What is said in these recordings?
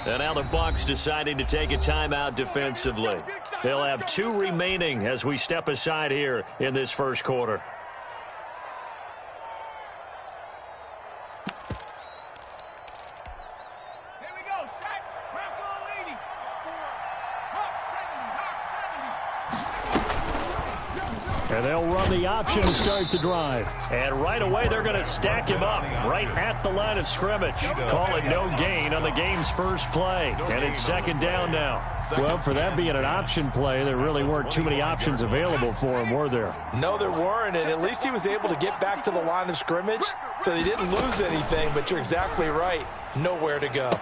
And now the Bucks deciding to take a timeout defensively. They'll have 2 remaining as we step aside here in this first quarter. And they'll run the option to start the drive. And right away, they're going to stack him up right at the line of scrimmage. Call it no gain on the game's first play. And it's second down now. Well, for that being an option play, there really weren't too many options available for him, were there? No, there weren't, and at least he was able to get back to the line of scrimmage, so they didn't lose anything, but you're exactly right. Nowhere to go.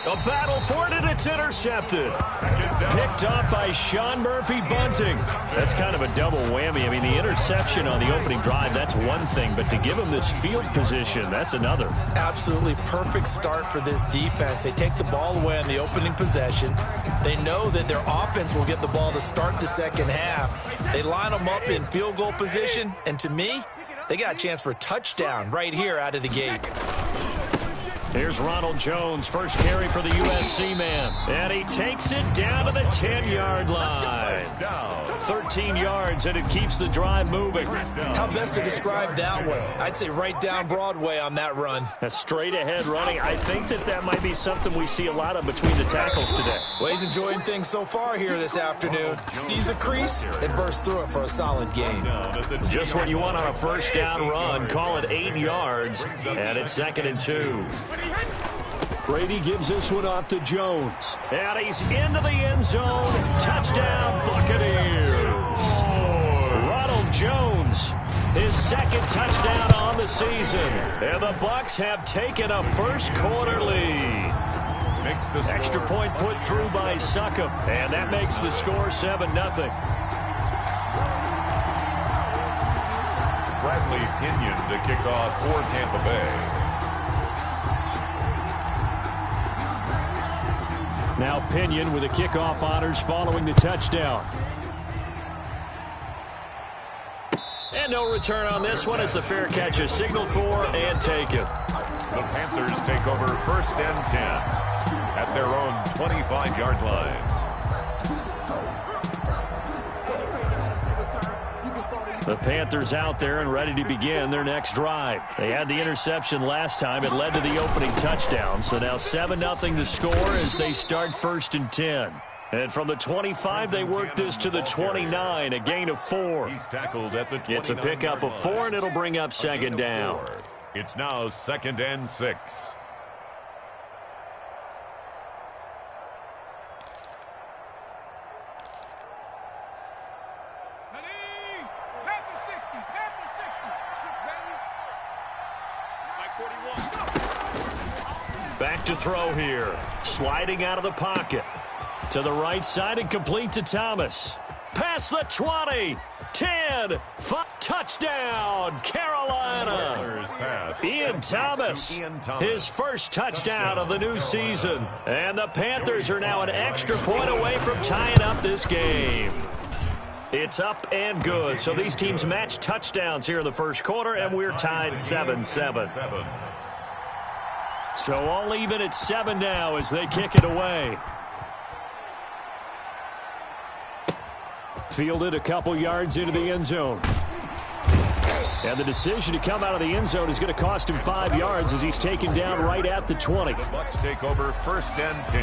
A battle for it, and it's intercepted. Picked off by Sean Murphy-Bunting. That's kind of a double whammy. I mean, the interception on the opening drive, that's one thing, but to give him this field position, that's another. Absolutely perfect start for this defense. They take the ball away on the opening possession. They know that their offense will get the ball to start the second half. They line them up in field goal position, and to me, they got a chance for a touchdown right here out of the gate. Here's Ronald Jones, first carry for the USC man. And he takes it down to the 10-yard line. 13 yards, and it keeps the drive moving. How best to describe that one? I'd say right down Broadway on that run. A straight-ahead running. I think that might be something we see a lot of between the tackles today. Well, he's enjoying things so far here this afternoon. Sees a crease and bursts through it for a solid gain. Just what you want on a first down run. Call it 8 yards, and it's 2nd and 2. Brady gives this one off to Jones. And he's into the end zone. Touchdown, Buccaneers. Ronald Jones, his 2nd touchdown on the season. And the Bucks have taken a first quarter lead. Extra point put through by Succop. And that makes the score 7-0. Bradley Pinion to kick off for Tampa Bay. Now Pinion with the kickoff honors following the touchdown. And no return on this one as the fair catch is signaled for and taken. The Panthers take over 1st and 10 at their own 25-yard line. The Panthers out there and ready to begin their next drive. They had the interception last time. It led to the opening touchdown. So now 7-0 to score as they start 1st and 10. And from the 25, they work this to the 29, a gain of 4. He's tackled at the 29. It's a pickup of 4, and it'll bring up 2nd down. It's now 2nd and 6. Back to throw here. Sliding out of the pocket. To the right side and complete to Thomas. Past the 20. 10. 5. Touchdown, Carolina. Ian Thomas. His first touchdown of the new season. And the Panthers are now an extra point away from tying up this game. It's up and good. So these teams match touchdowns here in the first quarter, and we're tied 7-7. So all even at 7 now as they kick it away. Fielded a couple yards into the end zone. And the decision to come out of the end zone is going to cost him 5 yards as he's taken down right at the 20. The Bucks take over 1st and 10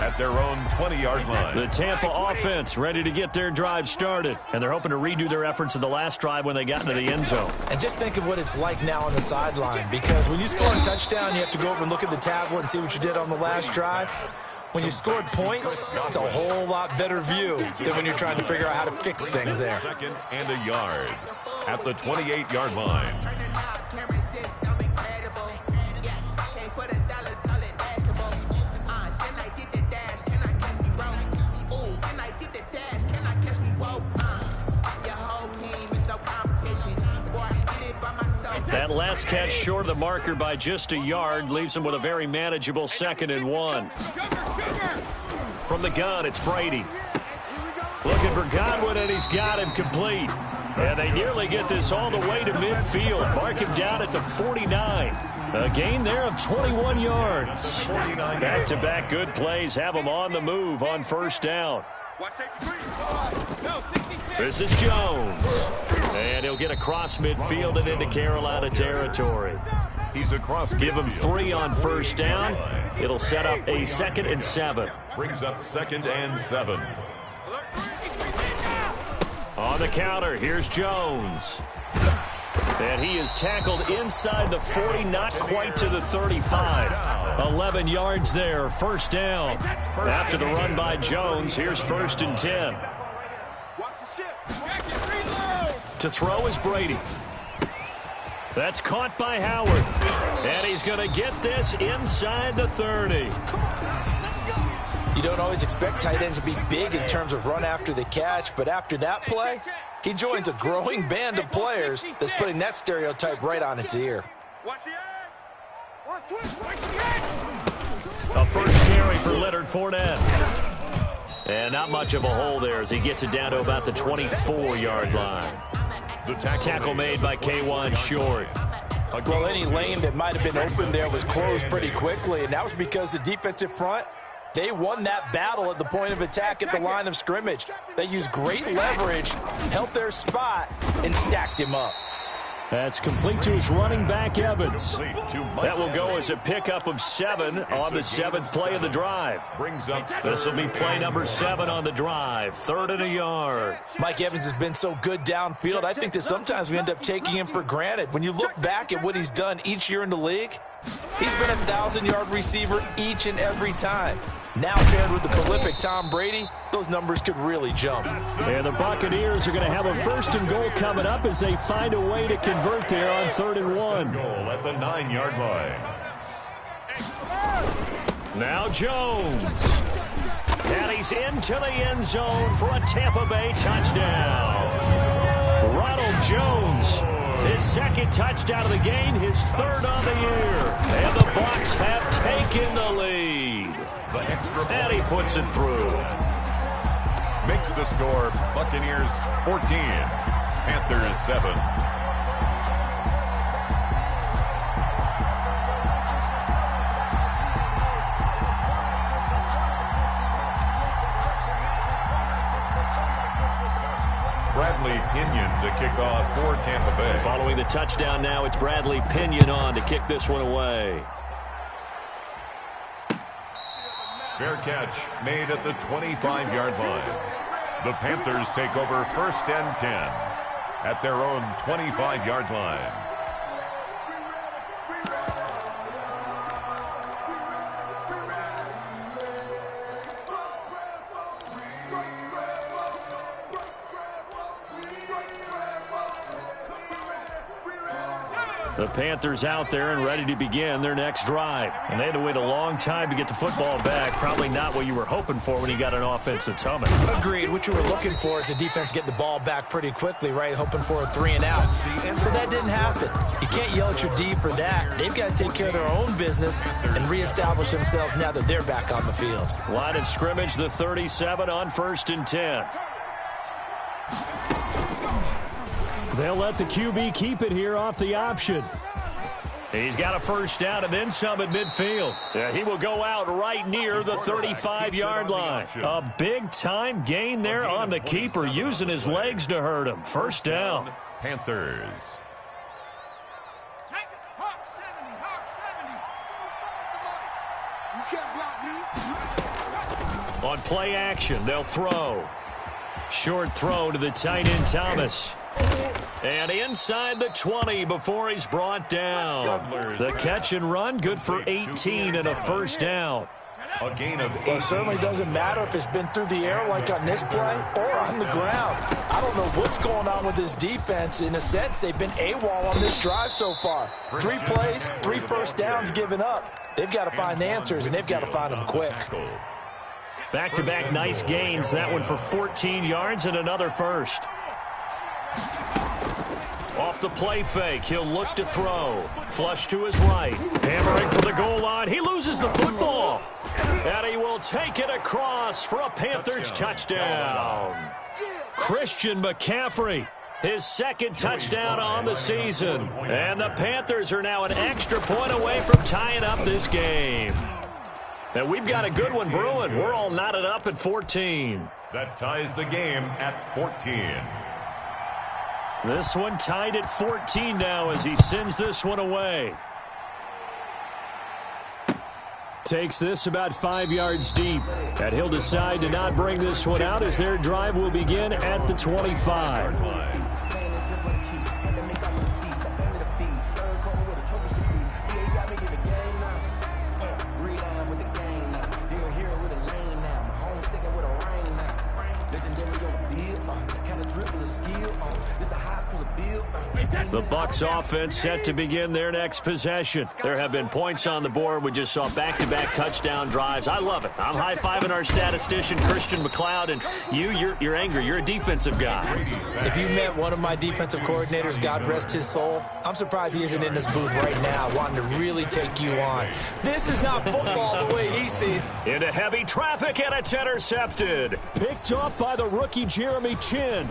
at their own 20-yard line. The Tampa offense ready to get their drive started. And they're hoping to redo their efforts in the last drive when they got into the end zone. And just think of what it's like now on the sideline, because when you score a touchdown, you have to go over and look at the tablet and see what you did on the last drive. When you scored points, it's a whole lot better view than when you're trying to figure out how to fix things there. 2nd and a yard at the 28-yard line. That last catch short of the marker by just a yard leaves him with a very manageable 2nd and 1. From the gun, it's Brady. Looking for Godwin, and he's got him complete. And they nearly get this all the way to midfield. Mark him down at the 49. A gain there of 21 yards. Back-to-back good plays have him on the move on first down. This is Jones. And he'll get across midfield and into Carolina territory. He's across. Give him 3 on first down. It'll set up a 2nd and 7. Brings up 2nd and 7. On the counter, here's Jones. And he is tackled inside the 40, not quite to the 35. 11 yards there, first down. After the run by Jones, here's 1st and 10. To throw is Brady. That's caught by Howard. And he's going to get this inside the 30. You don't always expect tight ends to be big in terms of run after the catch, but after that play, he joins a growing band of players that's putting that stereotype right on its ear. A first carry for Leonard Fournette. And not much of a hole there as he gets it down to about the 24-yard line. The tackle made by K1 short. Well, any lane that might have been open there was closed pretty quickly, and that was because the defensive front, they won that battle at the point of attack at the line of scrimmage. They used great leverage, held their spot, and stacked him up. That's complete to his running back, Evans. That will go as a pickup of 7 on the 7th play of the drive. This will be play number 7 on the drive. 3rd and a yard. Mike Evans has been so good downfield, I think that sometimes we end up taking him for granted. When you look back at what he's done each year in the league, he's been a 1,000-yard receiver each and every time. Now paired with the prolific Tom Brady, those numbers could really jump. And the Buccaneers are going to have a 1st and goal coming up as they find a way to convert there on 3rd and 1. Goal at the 9-yard line. Now Jones. And he's into the end zone for a Tampa Bay touchdown. Ronald Jones, his 2nd touchdown of the game, his 3rd on the year. And the Bucs have taken the lead. And he puts it through. Makes the score Buccaneers 14, Panthers 7. Bradley Pinion to kick off for Tampa Bay. Following the touchdown now, it's Bradley Pinion on to kick this one away. Fair catch made at the 25-yard line. The Panthers take over 1st and 10 at their own 25-yard line. The Panthers out there and ready to begin their next drive. And they had to wait a long time to get the football back. Probably not what you were hoping for when you got an offense that's humming. Agreed. What you were looking for is the defense getting the ball back pretty quickly, right? Hoping for a 3 and out. So that didn't happen. You can't yell at your D for that. They've got to take care of their own business and reestablish themselves now that they're back on the field. Line of scrimmage, the 37 on 1st and 10. They'll let the QB keep it here off the option. He's got a first down and then some at midfield. Yeah, he will go out right near the 35-yard line. A big-time gain there on the keeper, using his legs to hurt him. First down. Panthers. On play action, they'll throw. Short throw to the tight end, Thomas. And inside the 20 before he's brought down. The catch and run, good for 18 and a first down. A gain of 8. Well, it certainly doesn't matter if it's been through the air like on this play or on the ground. I don't know what's going on with this defense. In a sense, they've been AWOL on this drive so far. 3 plays, 3 first downs given up. They've got to find answers, and they've got to find them quick. Back-to-back nice gains. That one for 14 yards and another first. Off the play fake, he'll look to throw. Flush to his right. Hammering for the goal line. He loses the football. And he will take it across for a Panthers touchdown. Christian McCaffrey His second touchdown on the season. And the Panthers are now an extra point away from tying up this game. And we've got a good one brewing. We're all knotted up at 14. That ties the game at 14. This one tied at 14 now as he sends this one away. Takes this about 5 yards deep. And he'll decide to not bring this one out as their drive will begin at the 25. The Bucs offense set to begin their next possession. There have been points on the board. We just saw back-to-back touchdown drives. I love it. I'm high-fiving our statistician, Christian McLeod, and you're angry. You're a defensive guy. If you met one of my defensive coordinators, God rest his soul, I'm surprised he isn't in this booth right now wanting to really take you on. This is not football the way he sees. Into heavy traffic, and it's intercepted. Picked up by the rookie Jeremy Chin.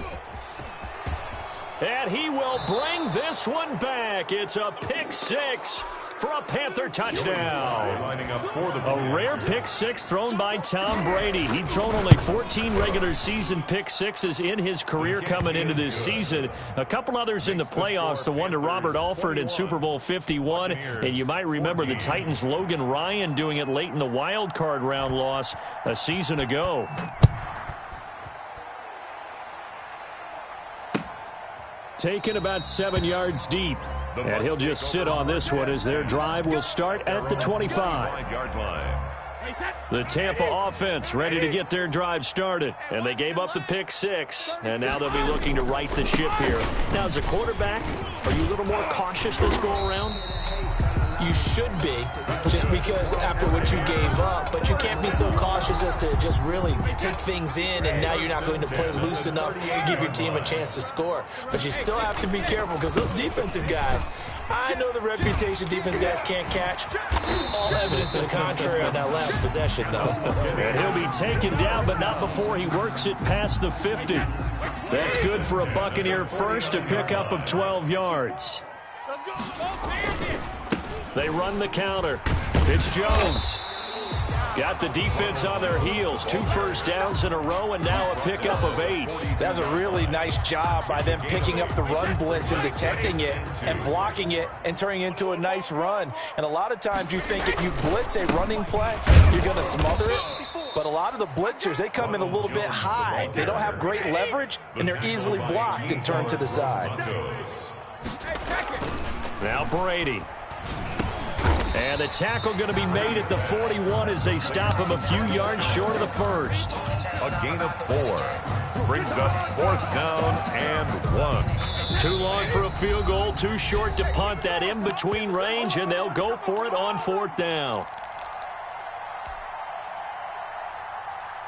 And he will bring this one back. It's a pick six for a Panther touchdown. A rare pick six thrown by Tom Brady. He'd thrown only 14 regular season pick sixes in his career coming into this season. A couple others in the playoffs, the one to Robert Alford in Super Bowl 51. And you might remember the Titans' Logan Ryan doing it late in the wild card round loss a season ago. Taken about 7 yards deep. And he'll just sit on this one as their drive will start at the 25. The Tampa offense ready to get their drive started. And they gave up the pick six. And now they'll be looking to right the ship here. Now, as a quarterback, are you a little more cautious this go-around? You should be, just because after what you gave up, but you can't be so cautious as to just really take things in, and now you're not going to play loose enough to give your team a chance to score. But you still have to be careful because those defensive guys, I know the reputation defense guys can't catch. All evidence to the contrary on that last possession, though. And he'll be taken down, but not before he works it past the 50. That's good for a Buccaneer first, a pickup of 12 yards. They run the counter. It's Jones. Got the defense on their heels. 2 first downs in a row, and now a pickup of 8. That was a really nice job by them picking up the run blitz and detecting it and blocking it and turning it into a nice run. And a lot of times you think if you blitz a running play, you're going to smother it. But a lot of the blitzers, they come in a little bit high. They don't have great leverage, and they're easily blocked and turned to the side. Now Brady. And the tackle going to be made at the 41 as they stop him a few yards short of the first. A gain of 4 brings up 4th down and 1. Too long for a field goal, too short to punt. That in-between range, and they'll go for it on 4th down.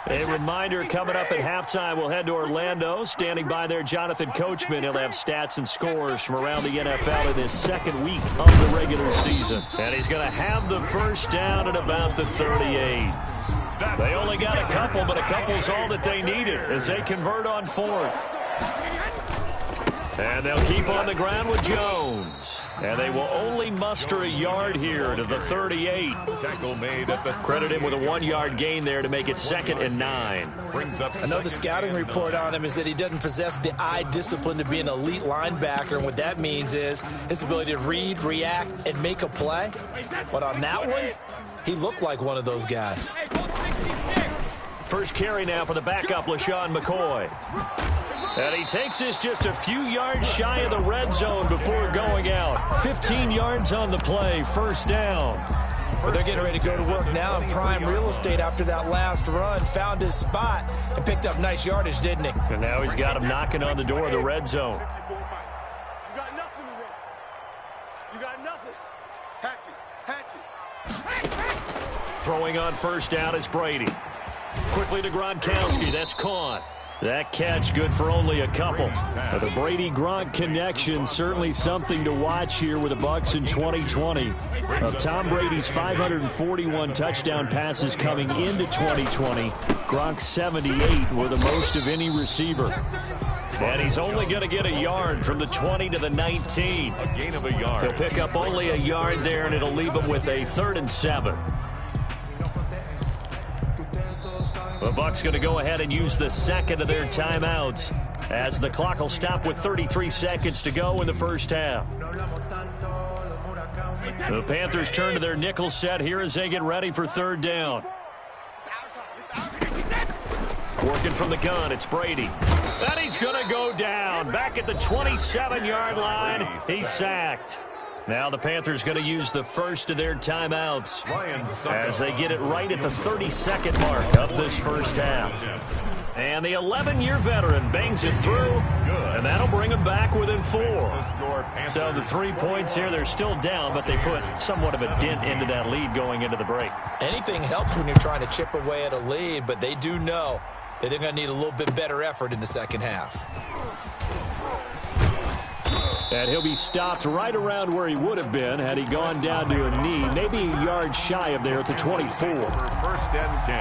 A reminder, coming up at halftime, we'll head to Orlando. Standing by there, Jonathan Coachman. He'll have stats and scores from around the NFL in his second week of the regular season. And he's going to have the first down at about the 38. They only got a couple, but a couple's all that they needed as they convert on 4th. And they'll keep on the ground with Jones. And they will only muster a yard here to the 38. Tackle made at the Credit him with a 1-yard gain there to make it 2nd and 9. I know the scouting report on him is that he doesn't possess the eye discipline to be an elite linebacker. And what that means is his ability to read, react, and make a play. But on that one, he looked like one of those guys. First carry now for the backup, LaShawn McCoy. And he takes this just a few yards shy of the red zone before going out. 15 yards on the play, first down. Well, they're getting ready to go to work now in prime real estate after that last run. Found his spot and picked up nice yardage, didn't he? And now he's got him knocking on the door of the red zone. You got nothing to run. You got nothing. Hatch it. Throwing on first down is Brady. Quickly to Gronkowski. That's caught. That catch good for only a couple. The Brady-Gronk connection, certainly something to watch here with the Bucs in 2020. Of Tom Brady's 541 touchdown passes coming into 2020, Gronk's 78 were the most of any receiver. And he's only going to get a yard from the 20 to the 19. A gain of a yard. He'll pick up only a yard there, and it'll leave him with a 3rd and 7. The Bucs going to go ahead and use the second of their timeouts as the clock will stop with 33 seconds to go in the first half. The Panthers turn to their nickel set here as they get ready for 3rd down. Working from the gun, it's Brady. And he's going to go down. Back at the 27-yard line, he's sacked. Now the Panthers going to use the first of their timeouts as they get it right at the 32nd mark of this first half. And the 11-year veteran bangs it through, and that'll bring him back within 4. So the 3 points here, they're still down, but they put somewhat of a dent into that lead going into the break. Anything helps when you're trying to chip away at a lead, but they do know that they're going to need a little bit better effort in the second half. And he'll be stopped right around where he would have been had he gone down to a knee, maybe a yard shy of there at the 24. 1st and 10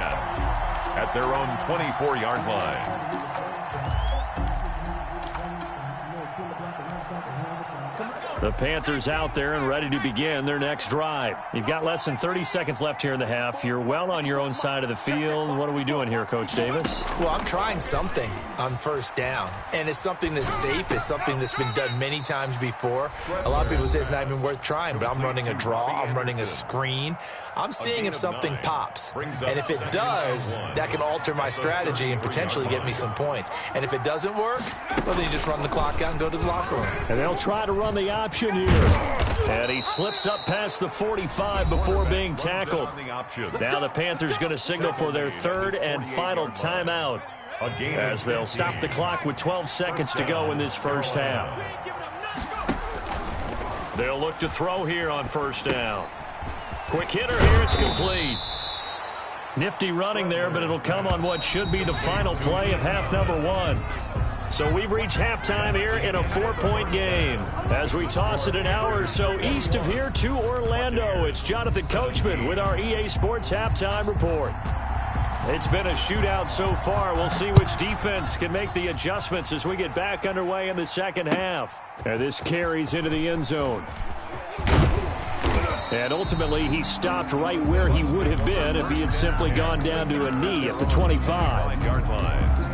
at their own 24-yard line. The Panthers out there and ready to begin their next drive. You've got less than 30 seconds left here in the half. You're well on your own side of the field. What are we doing here, Coach Davis? Well, I'm trying something on 1st down, and it's something that's safe. It's something that's been done many times before. A lot of people say it's not even worth trying, but I'm running a draw. I'm running a screen. I'm seeing if something pops, and if it does, that can alter my strategy and potentially get me some points. And if it doesn't work, well, then you just run the clock out and go to the locker room. And they'll try to run the option here. And he slips up past the 45 before being tackled. Now the Panthers going to signal for their 3rd and final timeout as they'll stop the clock with 12 seconds to go in this first half. They'll look to throw here on 1st down. Quick hitter here, it's complete. Nifty running there, but it'll come on what should be the final play of half number 1. So we've reached halftime here in a 4-point game. As we toss it an hour or so east of here to Orlando, it's Jonathan Coachman with our EA Sports Halftime Report. It's been a shootout so far. We'll see which defense can make the adjustments as we get back underway in the second half. And this carries into the end zone. And ultimately, he stopped right where he would have been if he had simply gone down to a knee at the 25-yard line.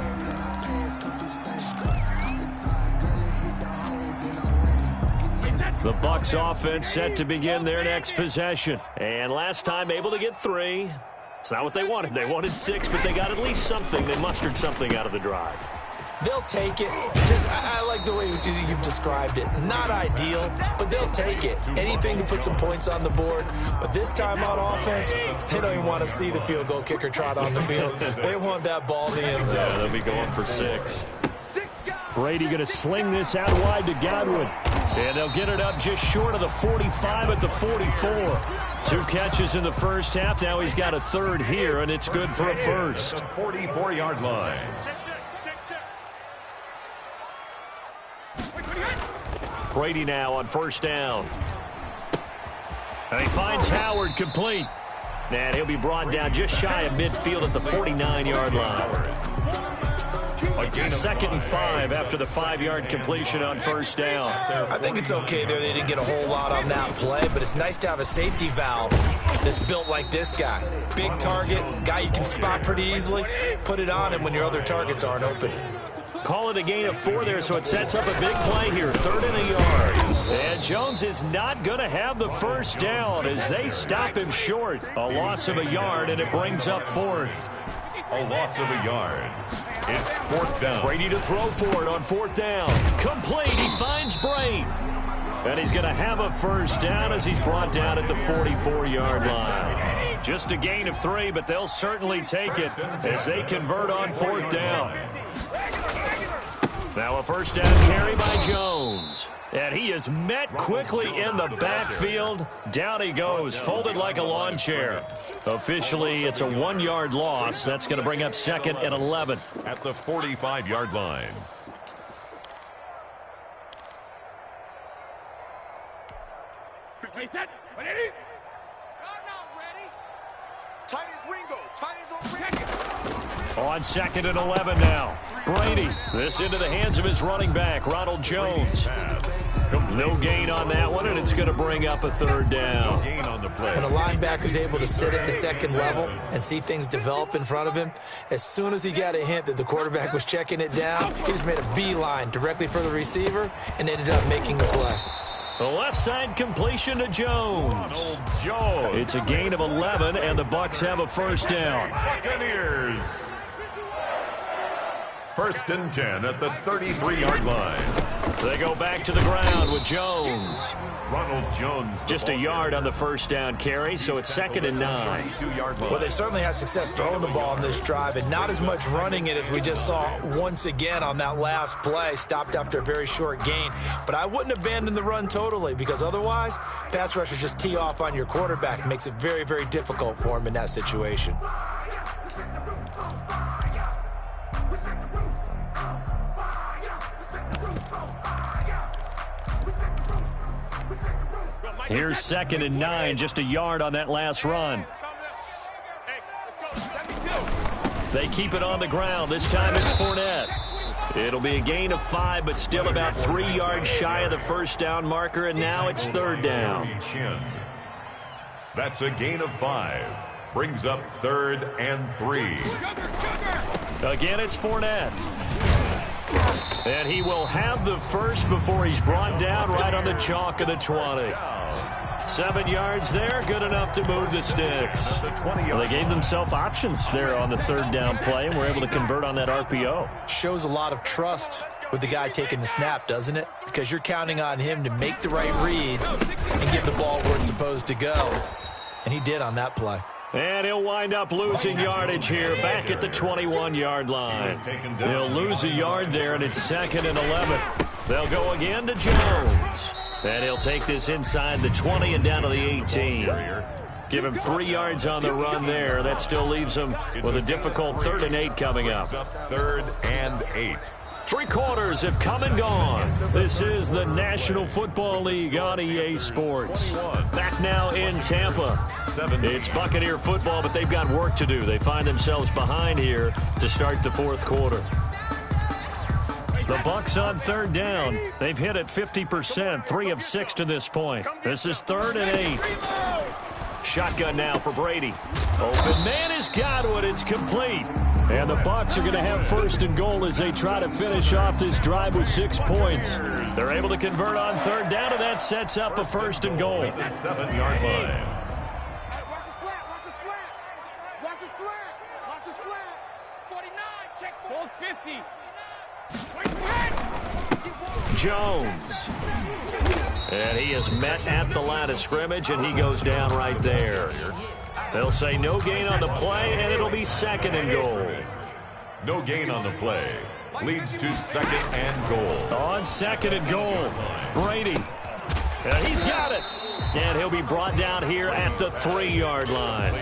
The Bucs offense set to begin their next possession. And last time able to get 3. It's not what they wanted. They wanted 6, but they got at least something. They mustered something out of the drive. They'll take it. I like the way you've described it. Not ideal, but they'll take it. Anything to put some points on the board. But this time on offense, they don't even want to see the field goal kicker trot on the field. They want that ball in the end zone. Yeah, they'll be going for 6. Brady going to sling this out wide to Godwin. And they'll get it up just short of the 45 at the 44. 2 catches in the first half. Now he's got a 3rd here, and it's good for a 1st. 44-yard line. Brady now on 1st down. And he finds Howard complete. And he'll be brought down just shy of midfield at the 49-yard line. 2nd and 5 after the 5-yard completion on 1st down. I think it's okay there. They didn't get a whole lot on that play, but it's nice to have a safety valve that's built like this guy. Big target, guy you can spot pretty easily. Put it on him when your other targets aren't open. Call it a gain of 4 there, so it sets up a big play here. 3rd and a yard. And Jones is not going to have the 1st down as they stop him short. A loss of a yard, and it brings up 4th. A loss of a yard. It's 4th down. Brady to throw for it on 4th down. Complete. He finds Brain. And he's going to have a 1st down as he's brought down at the 44-yard line. Just a gain of 3, but they'll certainly take it as they convert on 4th down. Now a 1st down carry by Jones. And he is met quickly in the backfield. Down he goes, folded like a lawn chair. Officially, it's a 1-yard loss. That's going to bring up 2nd and 11. At the 45-yard line. Tight as Ringo. Tight as Ringo. On 2nd and 11 now. Brady, this into the hands of his running back, Ronald Jones. No gain on that one, and it's going to bring up a 3rd down. When a linebacker's able to sit at the 2nd level and see things develop in front of him, as soon as he got a hint that the quarterback was checking it down, he just made a beeline directly for the receiver and ended up making the play. The left side completion to Jones. It's a gain of 11, and the Bucs have a 1st down. Buccaneers. 1st and 10 at the 33-yard line. They go back to the ground with Jones. Ronald Jones. Just a yard on the 1st down carry, so it's 2nd and 9. Well, they certainly had success throwing the ball on this drive, and not as much running it as we just saw once again on that last play. Stopped after a very short gain. But I wouldn't abandon the run totally, because otherwise, pass rushers just tee off on your quarterback. It makes it very, very difficult for him in that situation. Here's 2nd and 9, just a yard on that last run. They keep it on the ground. This time it's Fournette. It'll be a gain of 5, but still about 3 yards shy of the 1st down marker, and now it's 3rd down. That's a gain of 5. Brings up 3rd and 3. Again, it's Fournette. And he will have the 1st before he's brought down right on the chalk of the 20. 7 yards there, good enough to move the sticks. Well, they gave themselves options there on the 3rd down play, and were able to convert on that RPO. Shows a lot of trust with the guy taking the snap, doesn't it? Because you're counting on him to make the right reads and get the ball where it's supposed to go. And he did on that play. And he'll wind up losing yardage here back at the 21-yard line. They'll lose a yard there, and it's 2nd and 11. They'll go again to Jones. And he'll take this inside the 20 and down to the 18. Give him 3 yards on the run there. That still leaves him with a difficult 3rd and 8 coming up. 3rd and 8. 3 quarters have come and gone. This is the National Football League on EA Sports. Back now in Tampa. It's Buccaneer football, but they've got work to do. They find themselves behind here to start the 4th quarter. The Bucs on 3rd down. They've hit it 50%, 3 of 6 to this point. This is 3rd and 8. Shotgun now for Brady. Open man has got one. It's complete. And the Bucs are going to have 1st and goal as they try to finish off this drive with 6 points. They're able to convert on 3rd down, and that sets up a 1st and goal. The 7-yard line. Watch his flat, watch his flat. Watch his flat, watch his flat. 49, check 450. Jones. And he is met at the line of scrimmage, and he goes down right there. They'll say no gain on the play, and it'll be 2nd and goal. No gain on the play. Leads to 2nd and goal. On 2nd and goal, Brady. And he's got it. And he'll be brought down here at the 3-yard line.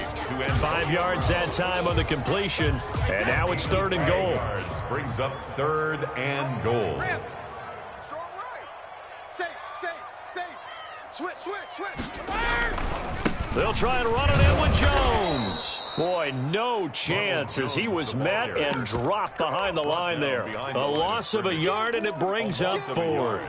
5 yards that time on the completion, and now it's 3rd and goal. Brings up 3rd and goal. Switch. They'll try and run it in with Jones. Boy, no chance as he was met and dropped behind the line there. A loss of a yard, and it brings up 4th.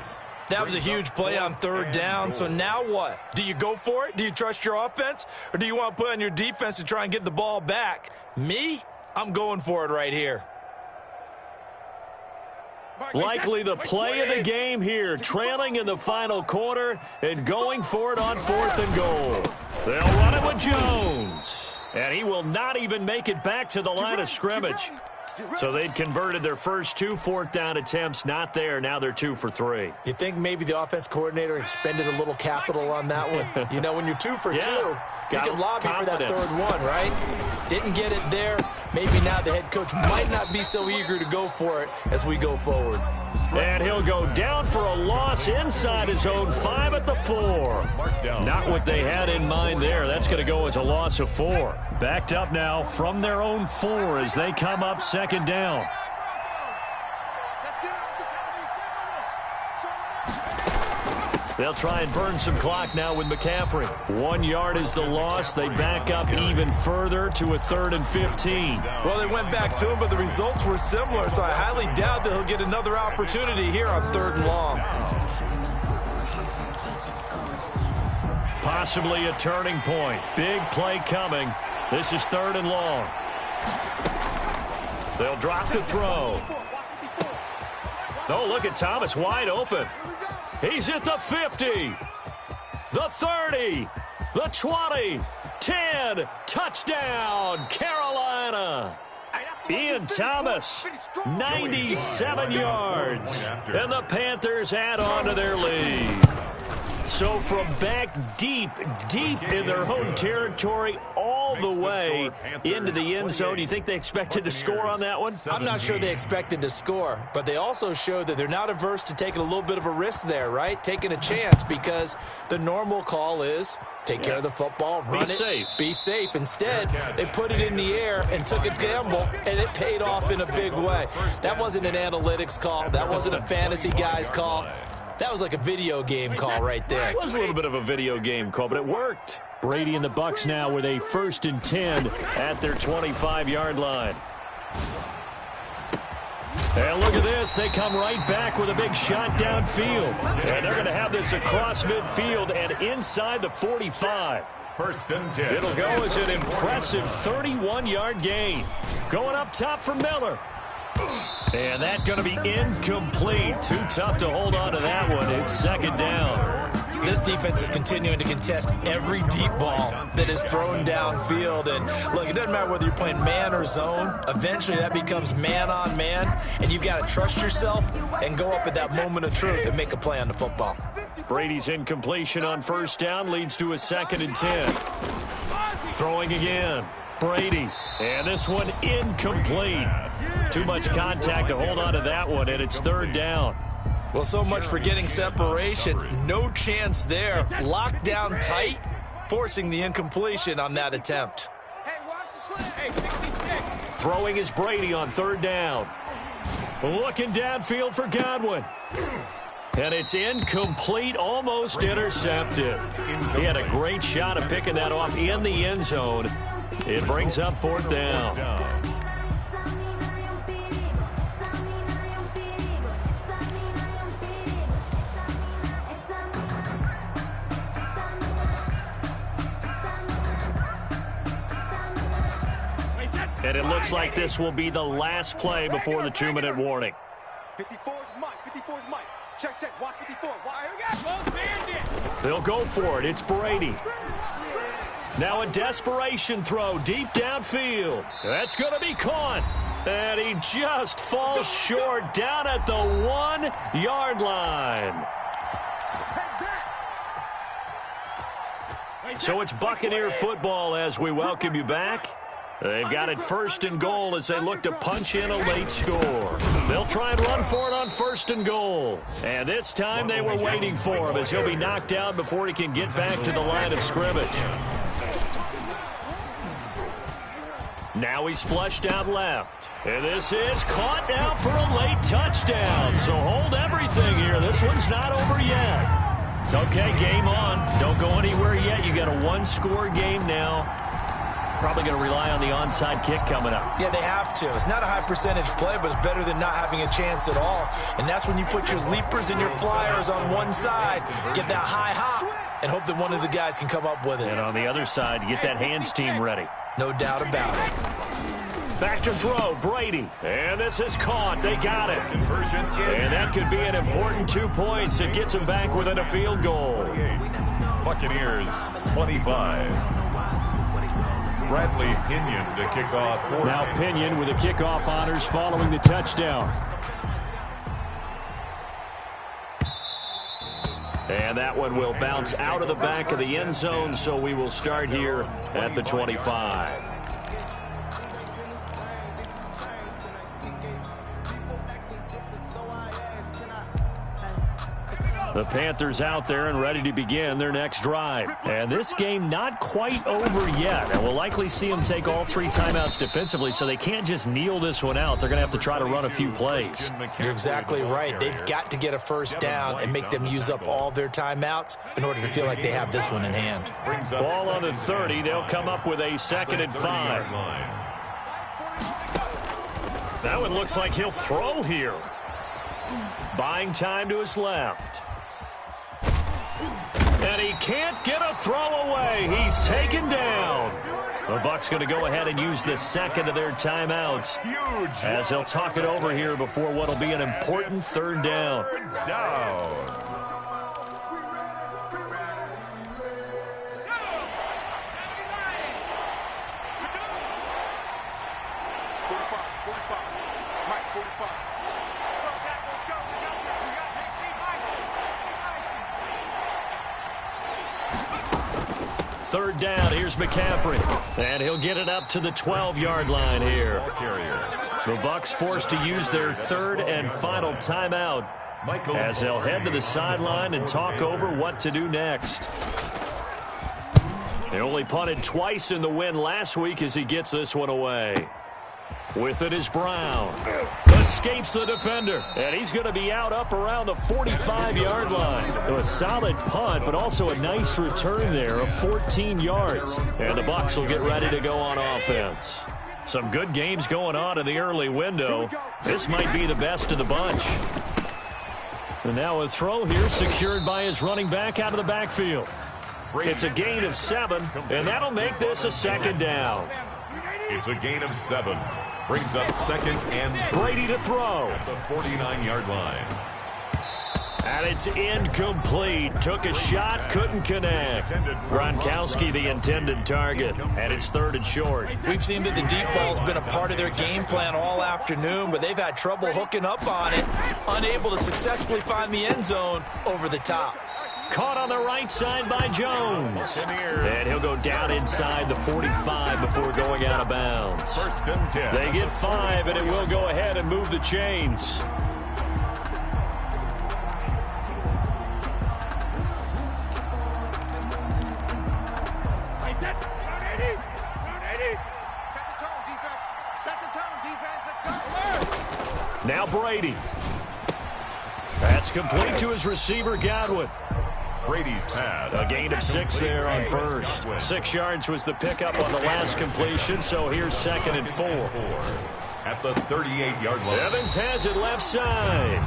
That was a huge play on 3rd down, so now what? Do you go for it? Do you trust your offense? Or do you want to put on your defense to try and get the ball back? Me? I'm going for it right here. Likely the play of the game here, trailing in the final quarter and going for it on 4th and goal. They'll run it with Jones. And he will not even make it back to the line of scrimmage. So they'd converted their first 2 4th down attempts. Not there. Now they're 2 for 3. You think maybe the offense coordinator expended a little capital on that one? You know, when you're 2 for 2, you can lobby for that 3rd one, right? Didn't get it there. Maybe now the head coach might not be so eager to go for it as we go forward. And he'll go down for a loss inside his own 5 at the 4. Not what they had in mind there. That's going to go as a loss of 4. Backed up now from their own 4 as they come up 2nd down. They'll try and burn some clock now with McCaffrey. 1 yard is the loss. They back up even further to a 3rd and 15. Well, they went back to him, but the results were similar, so I highly doubt that he'll get another opportunity here on 3rd and long. Possibly a turning point. Big play coming. This is 3rd and long. They'll drop the throw. Oh, look at Thomas wide open. He's at the 50, the 30, the 20, 10, touchdown, Carolina. Ian Thomas, 97 yards, and the Panthers add on to their lead. So from back deep in their own territory all the way into the end zone, you think they expected to score on that one? I'm not sure they expected to score, but they also showed that they're not averse to taking a little bit of a risk there, right? Taking a chance, because the normal call is take care of the football, run it, be safe. Instead, they put it in the air and took a gamble, and it paid off in a big way. That wasn't an analytics call. That wasn't a fantasy guy's call. That was like a video game call right there. It was a little bit of a video game call, but it worked. Brady and the Bucs now with a 1st and 10 at their 25-yard line. And look at this. They come right back with a big shot downfield. And they're going to have this across midfield and inside the 45. 1st and 10. It'll go as an impressive 31-yard gain. Going up top for Miller. And that's going to be incomplete. Too tough to hold on to that one. It's 2nd down. This defense is continuing to contest every deep ball that is thrown downfield. And look, it doesn't matter whether you're playing man or zone. Eventually that becomes man on man. And you've got to trust yourself and go up at that moment of truth and make a play on the football. Brady's incompletion on 1st down leads to a 2nd and 10. Throwing again. Brady. And this one incomplete. Too much contact to hold on to that one, and it's 3rd down. Well, so much for getting separation. No chance there. Locked down tight, forcing the incompletion on that attempt. Throwing is Brady on 3rd down. Looking downfield for Godwin. And it's incomplete, almost intercepted. He had a great shot at picking that off in the end zone. It brings up 4th down. And it looks like this will be the last play before the 2-minute warning. 54 is Mike. 54 is Mike. Check. Watch 54. They'll go for it. It's Brady. Now a desperation throw deep downfield. That's going to be caught. And he just falls short down at the 1-yard line. So it's Buccaneer football as we welcome you back. They've got it 1st and goal as they look to punch in a late score. They'll try and run for it on 1st and goal. And this time they were waiting for him as he'll be knocked down before he can get back to the line of scrimmage. Now he's flushed out left. And this is caught now for a late touchdown. So hold everything here. This one's not over yet. Okay, game on. Don't go anywhere yet. You got a 1-score game now. Probably going to rely on the onside kick coming up. Yeah, they have to. It's not a high percentage play, but it's better than not having a chance at all. And that's when you put your leapers and your flyers on one side, get that high hop, and hope that one of the guys can come up with it. And on the other side, you get that hands team ready. No doubt about it. Back to throw, Brady. And this is caught. They got it. And that could be an important 2 points. It gets them back within a field goal. Buccaneers 25. Bradley Pinion to kick off. Now Pinion with the kickoff honors following the touchdown. And that one will bounce out of the back of the end zone, so we will start here at the 25. The Panthers out there and ready to begin their next drive. And this game not quite over yet. And we'll likely see them take all 3 timeouts defensively, so they can't just kneel this one out. They're going to have to try to run a few plays. You're exactly right. They've got to get a first down and make them use up all their timeouts in order to feel like they have this one in hand. Ball on the 30. They'll come up with a 2nd and 5. That one looks like he'll throw here. Buying time to his left. And he can't get a throw away. He's taken down. The Bucs going to go ahead and use the 2nd of their timeouts as they'll talk it over here before what will be an important 3rd down. Third down, here's McCaffrey. And he'll get it up to the 12-yard line here. The Bucs forced to use their 3rd and final timeout as they'll head to the sideline and talk over what to do next. They only punted twice in the win last week as he gets this one away. With it is Brown. Escapes the defender. And he's going to be out up around the 45-yard line. A solid punt, but also a nice return there of 14 yards. And the Bucs will get ready to go on offense. Some good games going on in the early window. This might be the best of the bunch. And now a throw here secured by his running back out of the backfield. It's a gain of 7, and that'll make this a 2nd down. It's a gain of 7. Brings up 2nd and Brady to throw. At the 49-yard line. And it's incomplete. Took a shot, couldn't connect. Gronkowski the intended target. And it's 3rd and short. We've seen that the deep ball's been a part of their game plan all afternoon, but they've had trouble hooking up on it. Unable to successfully find the end zone over the top. Caught on the right side by Jones. And he'll go down inside the 45 before going out of bounds. 1st and 10. They get 5, and it will go ahead and move the chains. Now Brady. That's complete to his receiver, Godwin. Brady's pass. A gain of 6 there on 1st. 6 yards was the pickup on the last completion, so here's 2nd and 4. At the 38-yard line. Evans has it left side.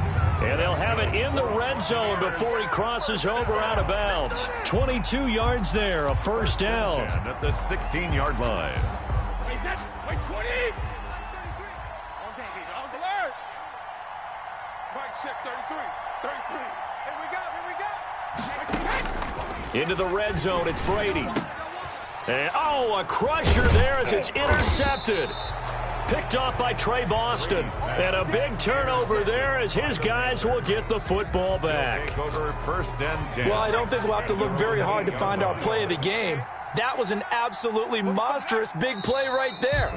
And they'll have it in the red zone before he crosses over out of bounds. 22 yards there, a 1st down. At the 16-yard line. Wait, 20! Alert! Mike, check 33. 33. Here we go. Into the red zone, it's Brady. And, a crusher there as it's intercepted. Picked off by Trey Boston. And a big turnover there as his guys will get the football back. Over 1st and 10. Well, I don't think we'll have to look very hard to find our play of the game. That was an absolutely monstrous big play right there.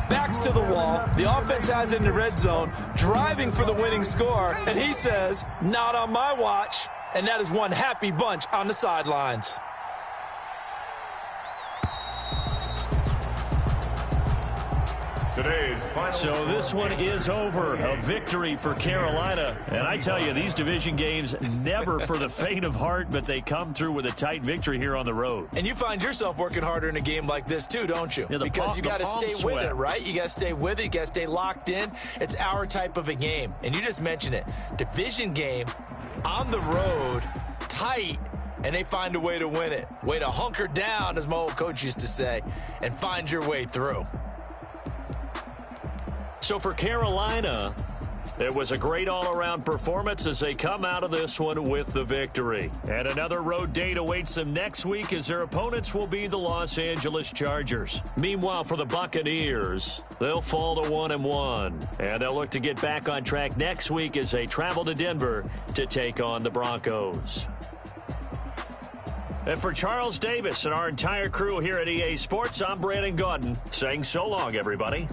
Backs to the wall. The offense has it in the red zone, driving for the winning score. And he says, not on my watch. And that is one happy bunch on the sidelines. So this one is over. A victory for Carolina. And I tell you, these division games never for the faint of heart, but they come through with a tight victory here on the road. And you find yourself working harder in a game like this too, don't you? Yeah, because you got to stay with it, right? You got to stay with it. You got to stay locked in. It's our type of a game. And you just mentioned it. Division game on the road, tight, and they find a way to win it. Way to hunker down, as my old coach used to say, and find your way through. So for Carolina, it was a great all-around performance as they come out of this one with the victory. And another road date awaits them next week as their opponents will be the Los Angeles Chargers. Meanwhile, for the Buccaneers, they'll fall to 1-1. And they'll look to get back on track next week as they travel to Denver to take on the Broncos. And for Charles Davis and our entire crew here at EA Sports, I'm Brandon Gaudin saying so long, everybody.